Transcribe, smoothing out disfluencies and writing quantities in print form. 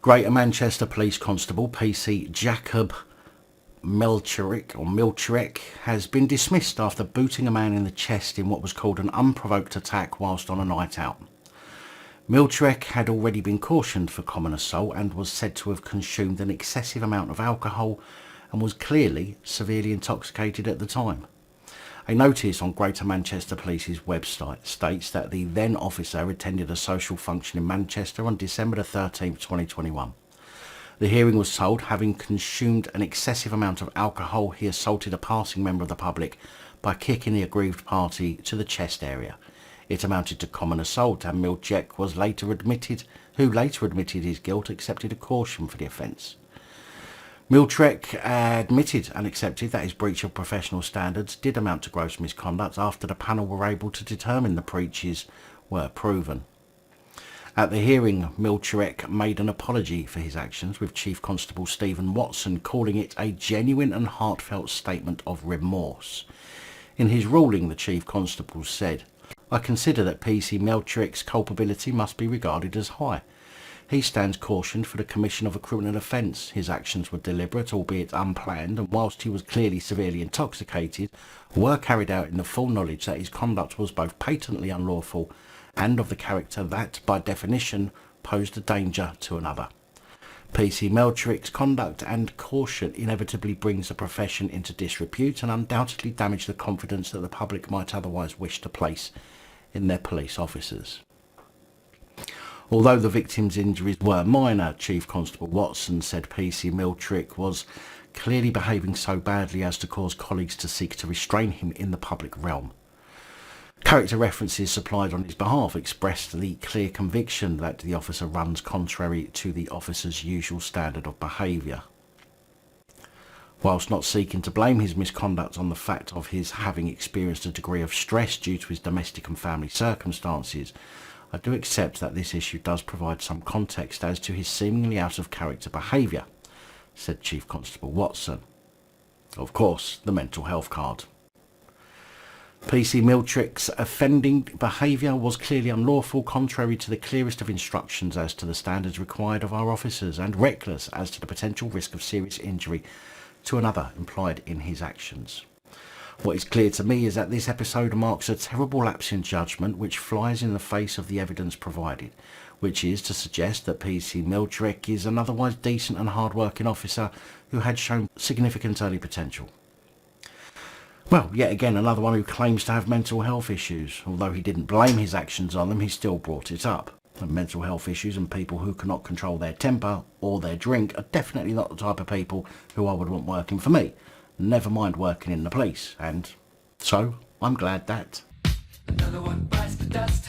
Greater Manchester Police Constable PC Jakub Mielczareck has been dismissed after booting a man in the chest in what was called an unprovoked attack whilst on a night out. Mielczareck had already been cautioned for common assault and was said to have consumed an excessive amount of alcohol and was clearly severely intoxicated at the time. A notice on Greater Manchester Police's website states that the then officer attended a social function in Manchester on December 13, 2021. The hearing was told, having consumed an excessive amount of alcohol, he assaulted a passing member of the public by kicking the aggrieved party to the chest area. It amounted to common assault, and Mielczareck who later admitted his guilt, accepted a caution for the offence. Mielczareck admitted and accepted that his breach of professional standards did amount to gross misconduct after the panel were able to determine the breaches were proven. At the hearing, Mielczareck made an apology for his actions, with Chief Constable Stephen Watson calling it a genuine and heartfelt statement of remorse. In his ruling, the Chief Constable said, "I consider that PC Mielczareck's culpability must be regarded as high. He stands cautioned for the commission of a criminal offence. His actions were deliberate, albeit unplanned, and whilst he was clearly severely intoxicated, were carried out in the full knowledge that his conduct was both patently unlawful and of the character that, by definition, posed a danger to another. PC Mielczareck's conduct and caution inevitably brings the profession into disrepute and undoubtedly damage the confidence that the public might otherwise wish to place in their police officers." Although the victim's injuries were minor, Chief Constable Watson said PC Mielczareck was clearly behaving so badly as to cause colleagues to seek to restrain him in the public realm. Character references supplied on his behalf expressed the clear conviction that the officer runs contrary to the officer's usual standard of behaviour. Whilst not seeking to blame his misconduct on the fact of his having experienced a degree of stress due to his domestic and family circumstances, I do accept that this issue does provide some context as to his seemingly out of character behaviour, said Chief Constable Watson. Of course, the mental health card. PC Mielczareck's offending behaviour was clearly unlawful, contrary to the clearest of instructions as to the standards required of our officers, and reckless as to the potential risk of serious injury to another implied in his actions. What is clear to me is that this episode marks a terrible lapse in judgment which flies in the face of the evidence provided, which is to suggest that PC Mielczareck is an otherwise decent and hard-working officer who had shown significant early potential. Well, yet again, another one who claims to have mental health issues. Although he didn't blame his actions on them, he still brought it up. And mental health issues and people who cannot control their temper or their drink are definitely not the type of people who I would want working for me. Never mind working in the police. And so, I'm glad that... Another one bites the dust.